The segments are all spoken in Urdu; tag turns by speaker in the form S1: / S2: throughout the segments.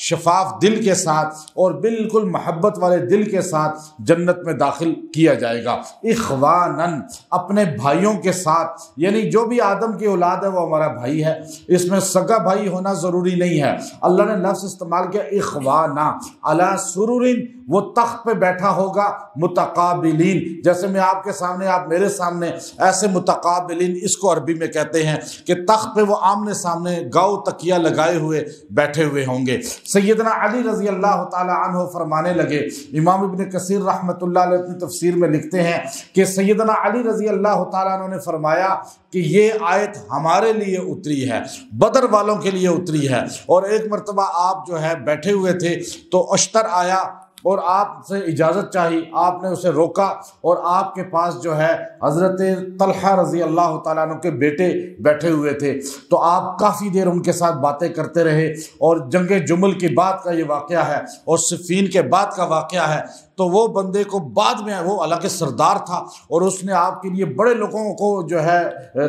S1: شفاف دل کے ساتھ اور بالکل محبت والے دل کے ساتھ جنت میں داخل کیا جائے گا۔ اخواناً، اپنے بھائیوں کے ساتھ، یعنی جو بھی آدم کی اولاد ہے وہ ہمارا بھائی ہے، اس میں سگا بھائی ہونا ضروری نہیں ہے۔ اللہ نے لفظ استعمال کیا اخوانا، علی سرر، وہ تخت پہ بیٹھا ہوگا، متقابلین، جیسے میں آپ کے سامنے، آپ میرے سامنے، ایسے متقابلین اس کو عربی میں کہتے ہیں کہ تخت پہ وہ آمنے سامنے گاؤ تکیہ لگائے ہوئے بیٹھے ہوئے ہوں گے۔ سیدنا علی رضی اللہ تعالی عنہ فرمانے لگے، امام ابن کثیر رحمۃ اللہ علیہ اپنی تفسیر میں لکھتے ہیں کہ سیدنا علی رضی اللہ تعالیٰ عنہ نے فرمایا کہ یہ آیت ہمارے لیے اتری ہے، بدر والوں کے لیے اتری ہے۔ اور ایک مرتبہ آپ جو ہے بیٹھے ہوئے تھے تو اشتر آیا اور آپ سے اجازت چاہی، آپ نے اسے روکا اور آپ کے پاس جو ہے حضرت طلحہ رضی اللہ تعالیٰ عنہ کے بیٹے بیٹھے ہوئے تھے، تو آپ کافی دیر ان کے ساتھ باتیں کرتے رہے۔ اور جنگ جمل کے بعد کا یہ واقعہ ہے اور صفین کے بعد کا واقعہ ہے۔ تو وہ بندے کو بعد میں، وہ حالانکہ سردار تھا اور اس نے آپ کے لیے بڑے لوگوں کو جو ہے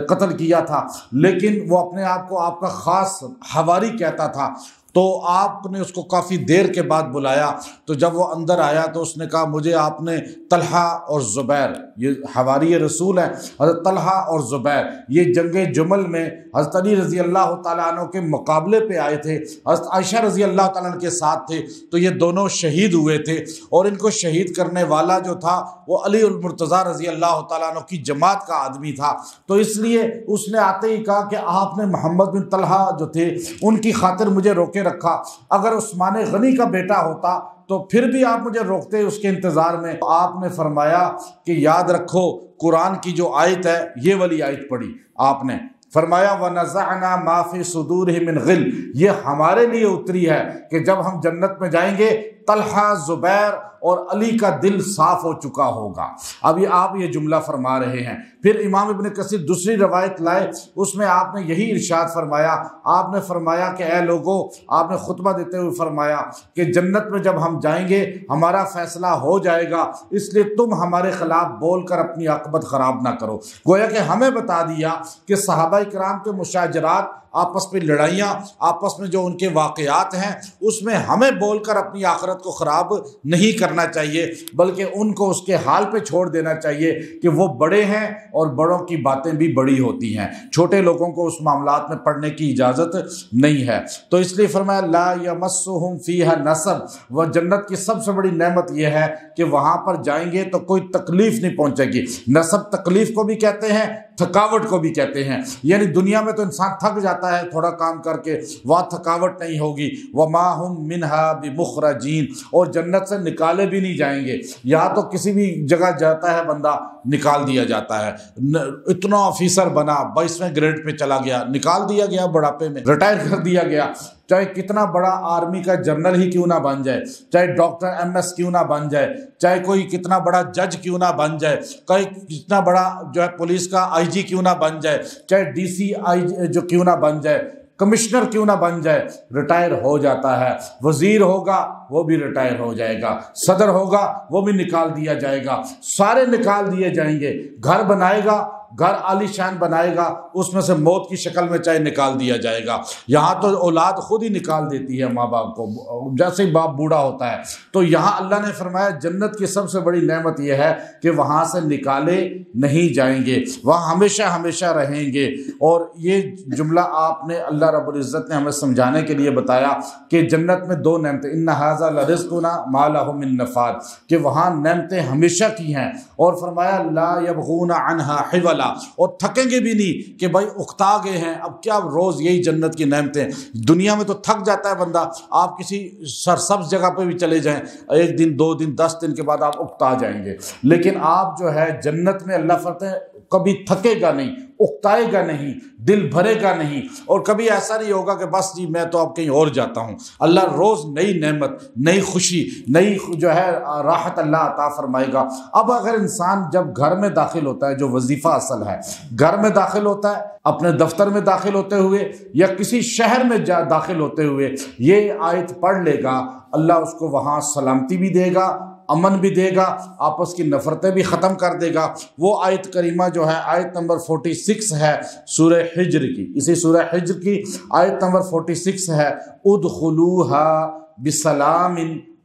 S1: قتل کیا تھا، لیکن وہ اپنے آپ کو آپ کا خاص حواری کہتا تھا۔ تو آپ نے اس کو کافی دیر کے بعد بلایا، تو جب وہ اندر آیا تو اس نے کہا مجھے آپ نے طلحہ اور زبیر، یہ حواری رسول ہیں حضرت طلحہ اور زبیر، یہ جنگ جمل میں حضرت علی رضی اللہ تعالیٰ عنہ کے مقابلے پہ آئے تھے، حضرت عائشہ رضی اللہ تعالیٰ عنہ کے ساتھ تھے، تو یہ دونوں شہید ہوئے تھے اور ان کو شہید کرنے والا جو تھا وہ علی المرتضیٰ رضی اللہ تعالیٰ عنہ کی جماعت کا آدمی تھا۔ تو اس لیے اس نے آتے ہی کہا کہ آپ نے محمد بن طلحہ جو تھے ان کی خاطر مجھے روکے رکھا، اگر عثمان غنی کا بیٹا ہوتا تو پھر بھی آپ مجھے روکتے اس کے انتظار میں۔ آپ نے فرمایا کہ یاد رکھو قرآن کی جو آیت ہے یہ والی آیت پڑھی آپ نے، فرمایا وَنَزَعْنَا مَا فِي صُدُورِهِم مِّن غِلٍّ، یہ ہمارے لیے اتری ہے کہ جب ہم جنت میں جائیں گے طلحہ، زبیر اور علی کا دل صاف ہو چکا ہوگا۔ ابھی آپ یہ جملہ فرما رہے ہیں۔ پھر امام ابن کثیر دوسری روایت لائے، اس میں آپ نے یہی ارشاد فرمایا، آپ نے فرمایا کہ اے لوگو، آپ نے خطبہ دیتے ہوئے فرمایا کہ جنت میں جب ہم جائیں گے ہمارا فیصلہ ہو جائے گا، اس لیے تم ہمارے خلاف بول کر اپنی عاقبت خراب نہ کرو۔ گویا کہ ہمیں بتا دیا کہ صحابہ کرام کے مشاجرات، آپس میں لڑائیاں، آپس میں جو ان کے واقعات ہیں، اس میں ہمیں بول کر اپنی آخرت کو خراب نہیں کرنا چاہیے، بلکہ ان کو اس کے حال پہ چھوڑ دینا چاہیے کہ وہ بڑے ہیں اور بڑوں کی باتیں بھی بڑی ہوتی ہیں، چھوٹے لوگوں کو اس معاملات میں پڑھنے کی اجازت نہیں ہے۔ تو اس لیے فرمایا لا یمسہم فیہا نصب، وہ جنت کی سب سے بڑی نعمت یہ ہے کہ وہاں پر جائیں گے تو کوئی تکلیف نہیں پہنچے گی۔ نصب تکلیف کو بھی کہتے ہیں، تھکاوٹ کو بھی کہتے ہیں، یعنی دنیا میں تو انسان تھک جاتا ہے تھوڑا کام کر کے، وہاں تھکاوٹ نہیں ہوگی۔ وما ہم منہا بمخرجین، اور جنت سے نکالے بھی نہیں جائیں گے۔ یہاں تو کسی بھی جگہ جاتا ہے بندہ نکال دیا جاتا ہے، اتنا آفیسر بنا 22ویں گریڈ پہ چلا گیا، نکال دیا گیا بڑھاپے میں، ریٹائر کر دیا گیا، چاہے کتنا بڑا آرمی کا جنرل ہی کیوں نہ بن جائے، چاہے ڈاکٹر MS کیوں نہ بن جائے، چاہے کوئی کتنا بڑا جج کیوں نہ بن جائے، کوئی کتنا بڑا جو ہے پولیس کا IG کیوں نہ بن جائے، چاہے DC جو کیوں نہ بن جائے، کمشنر کیوں نہ بن جائے، ریٹائر ہو جاتا ہے۔ وزیر ہوگا وہ بھی ریٹائر ہو جائے گا، صدر ہوگا وہ بھی نکال دیا جائے گا، سارے نکال دیے جائیں گے۔ گھر بنائے گا، گھر عالی شان بنائے گا، اس میں سے موت کی شکل میں چاہے نکال دیا جائے گا۔ یہاں تو اولاد خود ہی نکال دیتی ہے ماں باپ کو، جیسے ہی باپ بوڑھا ہوتا ہے۔ تو یہاں اللہ نے فرمایا جنت کی سب سے بڑی نعمت یہ ہے کہ وہاں سے نکالے نہیں جائیں گے، وہاں ہمیشہ ہمیشہ رہیں گے۔ اور یہ جملہ آپ نے، اللہ رب العزت نے ہمیں سمجھانے کے لیے بتایا کہ جنت میں 2 نعمتیں، ان ھذا لرزقنا ما لہ من نفاد، کہ وہاں نعمتیں ہمیشہ کی ہیں۔ اور فرمایا لا یبغون عنہا حولا، اور تھکیں گے بھی نہیں کہ بھائی اکتا گئے ہیں اب کیا روز یہی جنت کی نعمتیں۔ دنیا میں تو تھک جاتا ہے بندہ، آپ کسی سرسبز جگہ پہ بھی چلے جائیں، 1 دن 2 دن 10 دن کے بعد آپ اکتا جائیں گے، لیکن آپ جو ہے جنت میں اللہ فرماتے ہیں کبھی تھکے گا نہیں، اکتائے گا نہیں، دل بھرے گا نہیں، اور کبھی ایسا نہیں ہوگا کہ بس جی میں تو اب کہیں اور جاتا ہوں۔ اللہ روز نئی نعمت، نئی خوشی، نئی جو ہے راحت اللہ عطا فرمائے گا۔ اب اگر انسان جب گھر میں داخل ہوتا ہے، جو وظیفہ اصل ہے، گھر میں داخل ہوتا ہے، اپنے دفتر میں داخل ہوتے ہوئے یا کسی شہر میں داخل ہوتے ہوئے یہ آیت پڑھ لے گا، اللہ اس کو وہاں سلامتی بھی دے گا، امن بھی دے گا، آپس کی نفرتیں بھی ختم کر دے گا۔ وہ آیت کریمہ جو ہے آیت نمبر 46 ہے سورہ حجر کی، اسی سورہ حجر کی آیت نمبر 46 ہے، ادخلوها بسلام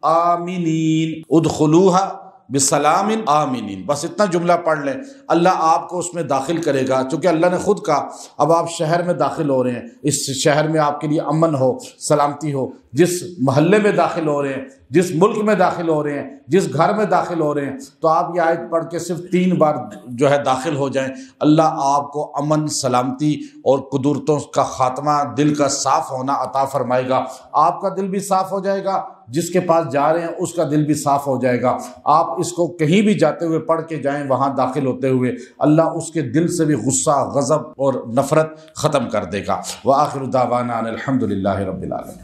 S1: آمنین، ادخلوها بسلام آمنین۔ بس اتنا جملہ پڑھ لیں، اللہ آپ کو اس میں داخل کرے گا، چونکہ اللہ نے خود کہا اب آپ شہر میں داخل ہو رہے ہیں، اس شہر میں آپ کے لیے امن ہو، سلامتی ہو، جس محلے میں داخل ہو رہے ہیں، جس ملک میں داخل ہو رہے ہیں، جس گھر میں داخل ہو رہے ہیں، تو آپ یہ آیت پڑھ کے صرف 3 بار جو ہے داخل ہو جائیں، اللہ آپ کو امن، سلامتی اور قدرتوں کا خاتمہ، دل کا صاف ہونا عطا فرمائے گا۔ آپ کا دل بھی صاف ہو جائے گا، جس کے پاس جا رہے ہیں اس کا دل بھی صاف ہو جائے گا۔ آپ اس کو کہیں بھی جاتے ہوئے پڑھ کے جائیں، وہاں داخل ہوتے ہوئے اللہ اس کے دل سے بھی غصہ، غضب اور نفرت ختم کر دے گا۔ وآخر دعوانا ان الحمد للہ رب العالمین۔